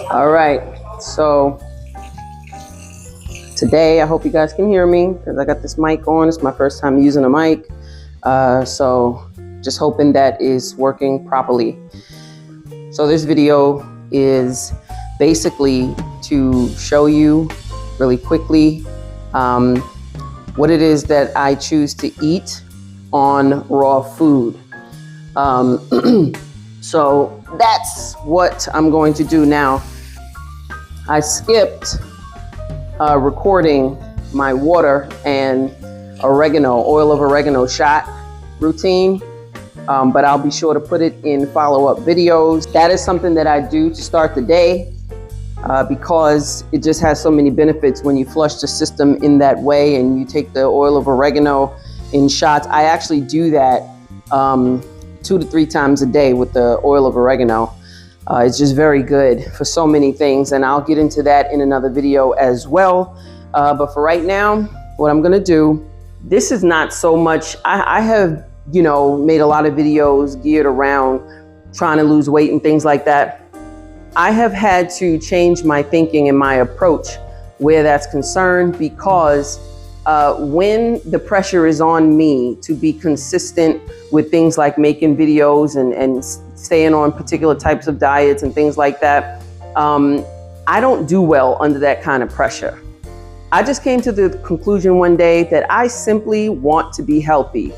All right, so today I hope you guys can hear me because I got this mic on. It's my first time using a mic, so just hoping that is working properly. So this video is basically to show you really quickly what it is that I choose to eat on raw food. So that's what I'm going to do now. I skipped recording my water and oil of oregano shot routine, but I'll be sure to put it in follow-up videos. That is something that I do to start the day because it just has so many benefits when you flush the system in that way and you take the oil of oregano in shots. I actually do that 2 to 3 times a day with the oil of oregano. It's just very good for so many things, and I'll get into that in another video as well. But for right now, what I'm gonna do, this is not so much, I have, made a lot of videos geared around trying to lose weight and things like that. I have had to change my thinking and my approach where that's concerned because when the pressure is on me to be consistent with things like making videos and staying on particular types of diets and things like that, I don't do well under that kind of pressure. I just came to the conclusion one day that I simply want to be healthy.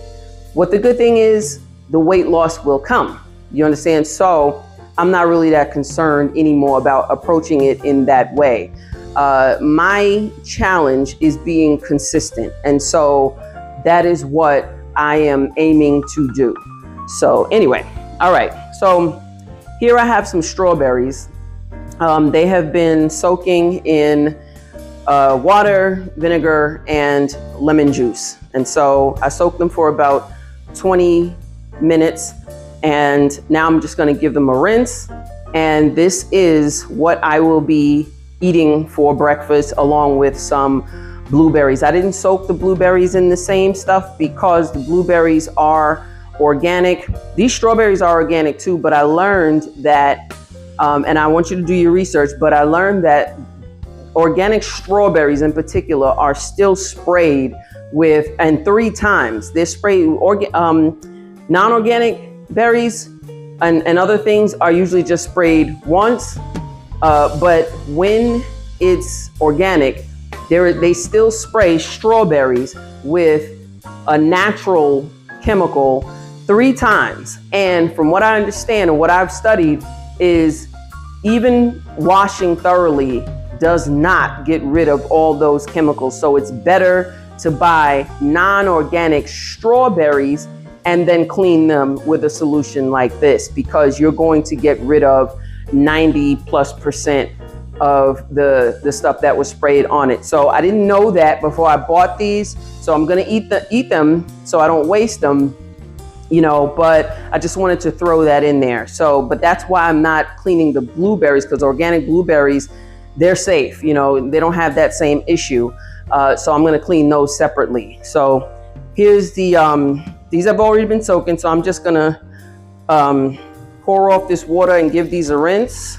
What the good thing is, the weight loss will come. You understand? So I'm not really that concerned anymore about approaching it in that way. My challenge is being consistent. And so that is what I am aiming to do. So anyway, all right. So here I have some strawberries. They have been soaking in water, vinegar, and lemon juice. And so I soaked them for about 20 minutes. And now I'm just going to give them a rinse. And this is what I will be eating for breakfast along with some blueberries. I didn't soak the blueberries in the same stuff because the blueberries are organic. These strawberries are organic too, but I learned that, and I want you to do your research, but I learned that organic strawberries in particular are still sprayed with, and 3 times, they're sprayed, non-organic berries and other things are usually just sprayed once. But when it's organic, they still spray strawberries with a natural chemical 3 times. And from what I understand and what I've studied is even washing thoroughly does not get rid of all those chemicals. So it's better to buy non-organic strawberries and then clean them with a solution like this, because you're going to get rid of 90+% of the stuff that was sprayed on it. So I didn't know that before I bought these. So I'm gonna eat them so I don't waste them, but I just wanted to throw that in there. So, but that's why I'm not cleaning the blueberries, because organic blueberries, they're safe, they don't have that same issue. So I'm gonna clean those separately. So here's these have already been soaking, so I'm just gonna pour off this water and give these a rinse.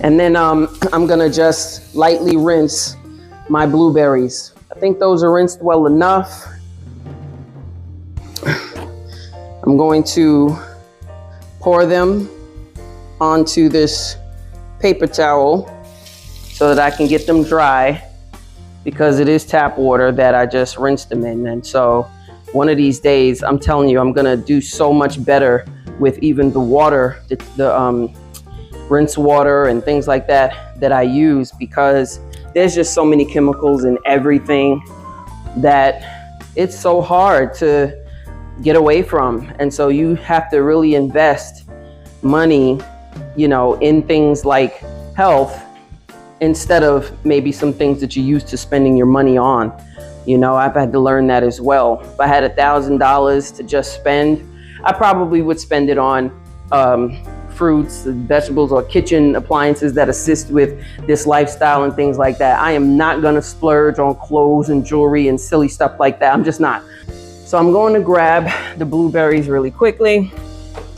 And then I'm gonna just lightly rinse my blueberries. I think those are rinsed well enough. I'm going to pour them onto this paper towel so that I can get them dry, because it is tap water that I just rinsed them in. And so one of these days, I'm telling you, I'm gonna do so much better with even the water, the rinse water and things like that I use, because there's just so many chemicals in everything that it's so hard to get away from. And so you have to really invest money, in things like health, instead of maybe some things that you're used to spending your money on. I've had to learn that as well. If I had $1,000 to just spend, I probably would spend it on fruits, vegetables, or kitchen appliances that assist with this lifestyle and things like that. I am not gonna splurge on clothes and jewelry and silly stuff like that. I'm just not. So I'm going to grab the blueberries really quickly.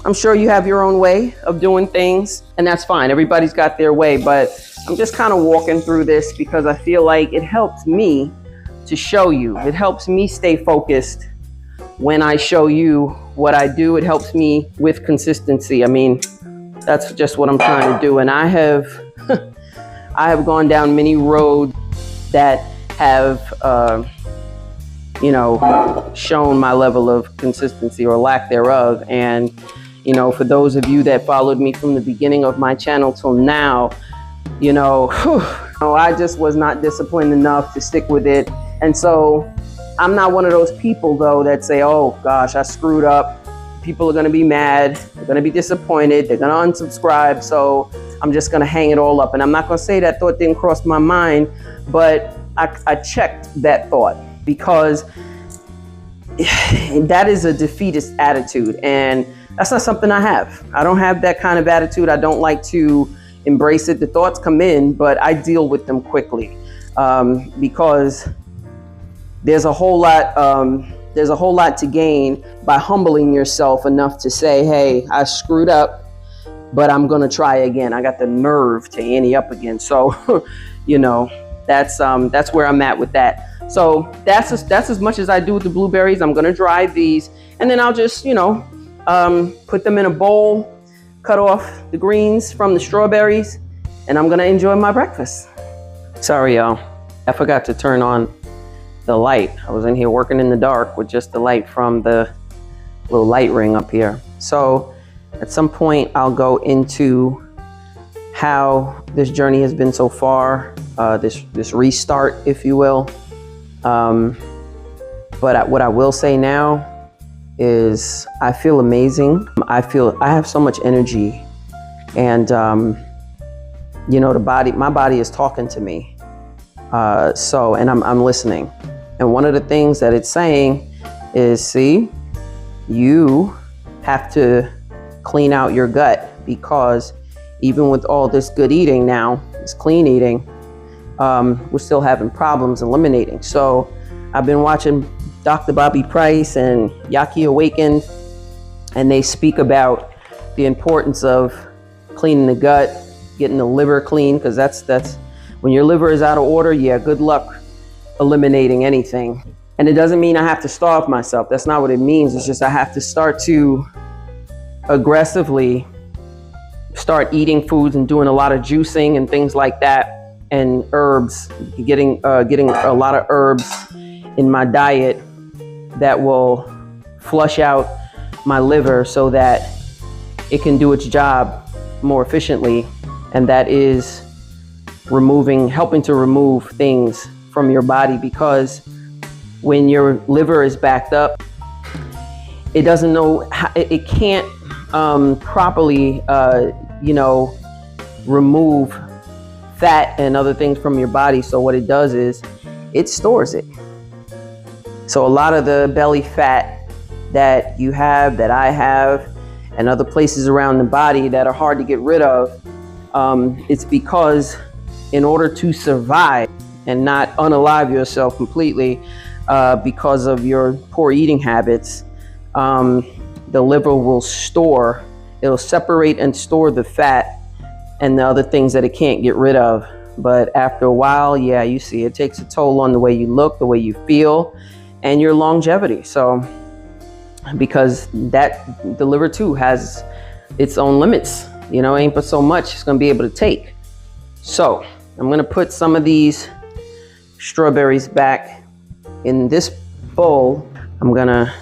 I'm sure you have your own way of doing things, and that's fine. Everybody's got their way, but I'm just kind of walking through this because I feel like it helps me to show you. It helps me stay focused when I show you what I do. It helps me with consistency. I mean, that's just what I'm trying to do. And I have I have gone down many roads that have shown my level of consistency or lack thereof. And for those of you that followed me from the beginning of my channel till now, I just was not disciplined enough to stick with it. And so I'm not one of those people, though, that say, oh gosh, I screwed up. People are going to be mad. They're going to be disappointed. They're going to unsubscribe. So I'm just going to hang it all up. And I'm not going to say that thought didn't cross my mind, but I checked that thought, because that is a defeatist attitude. And that's not something I have. I don't have that kind of attitude. I don't like to embrace it. The thoughts come in, but I deal with them quickly, because there's a whole lot to gain by humbling yourself enough to say, hey, I screwed up, but I'm going to try again. I got the nerve to ante up again. So, that's where I'm at with that. So that's as much as I do with the blueberries. I'm going to dry these, and then I'll just, put them in a bowl, cut off the greens from the strawberries, and I'm going to enjoy my breakfast. Sorry, y'all. I forgot to turn on the light. I was in here working in the dark with just the light from the little light ring up here. So at some point I'll go into how this journey has been so far, this restart, if you will. But what I will say now is I feel amazing. I have so much energy, and my body is talking to me. And I'm listening. And one of the things that it's saying is, see, you have to clean out your gut, because even with all this good eating now, this clean eating, we're still having problems eliminating. So I've been watching Dr. Bobby Price and Yaki Awakened, and they speak about the importance of cleaning the gut, getting the liver clean, because that's when your liver is out of order, yeah, good luck eliminating anything. And it doesn't mean I have to starve myself. That's not what it means. It's just I have to start to aggressively start eating foods and doing a lot of juicing and things like that, and herbs, getting a lot of herbs in my diet that will flush out my liver so that it can do its job more efficiently. And that is helping to remove things from your body, because when your liver is backed up, it doesn't know how, it can't properly remove fat and other things from your body. So what it does is it stores it. So a lot of the belly fat that you have, that I have, and other places around the body that are hard to get rid of, it's because in order to survive and not unalive yourself completely because of your poor eating habits, the liver will it'll separate and store the fat and the other things that it can't get rid of. But after a while, yeah, you see, it takes a toll on the way you look, the way you feel, and your longevity. So, because the liver too has its own limits, ain't but so much it's gonna be able to take. So I'm gonna put some of these strawberries back in this bowl. I'm gonna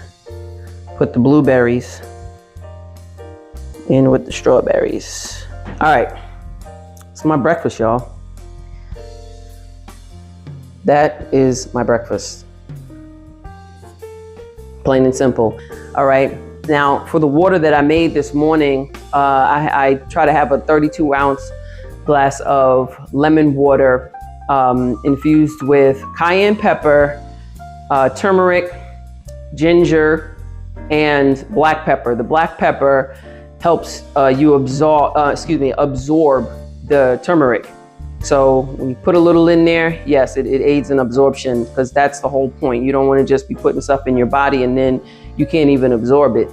put the blueberries in with the strawberries. All right, it's my breakfast, y'all. That is my breakfast. Plain and simple. All right, now for the water that I made this morning, I try to have a 32-ounce glass of lemon water infused with cayenne pepper, turmeric, ginger, and black pepper. The black pepper helps you absorb the turmeric. So when you put a little in there, yes, it aids in absorption, because that's the whole point. You don't want to just be putting stuff in your body and then you can't even absorb it.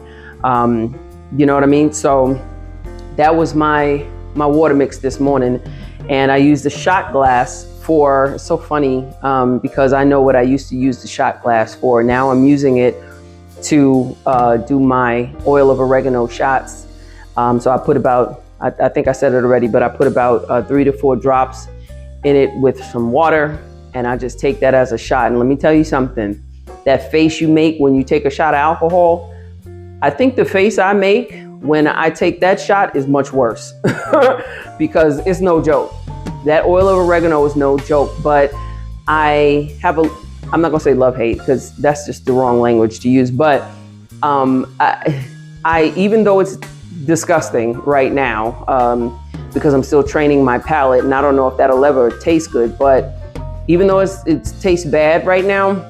You know what I mean? So that was my water mix this morning. And I used the shot glass for, it's so funny, because I know what I used to use the shot glass for. Now I'm using it to do my oil of oregano shots. So I put about, I think I said it already, but I put about 3 to 4 drops in it with some water, and I just take that as a shot. And let me tell you something, that face you make when you take a shot of alcohol, I think the face I make when I take that shot is much worse because it's no joke. That oil of oregano is no joke, but I have I'm not gonna say love-hate because that's just the wrong language to use, but I even though it's disgusting right now, because I'm still training my palate and I don't know if that'll ever taste good, but even though it tastes bad right now,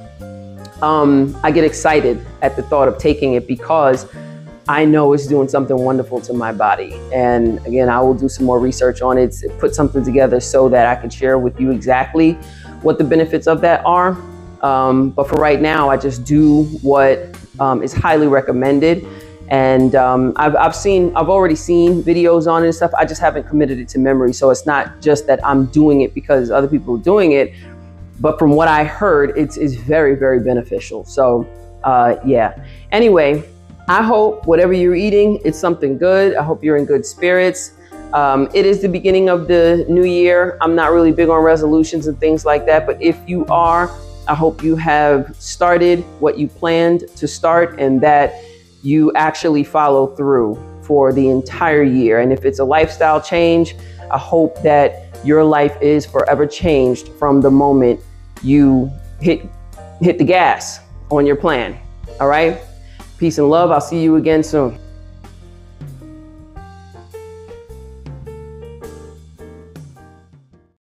I get excited at the thought of taking it because I know it's doing something wonderful to my body. And again, I will do some more research on it, put something together so that I can share with you exactly what the benefits of that are. But for right now, I just do what is highly recommended. And I've already seen videos on it and stuff. I just haven't committed it to memory. So it's not just that I'm doing it because other people are doing it, but from what I heard, it's very, very beneficial. So yeah, anyway, I hope whatever you're eating, it's something good. I hope you're in good spirits. It is the beginning of the new year. I'm not really big on resolutions and things like that, but if you are, I hope you have started what you planned to start and that you actually follow through for the entire year. And if it's a lifestyle change, I hope that your life is forever changed from the moment you hit the gas on your plan. All right? Peace and love. I'll see you again soon.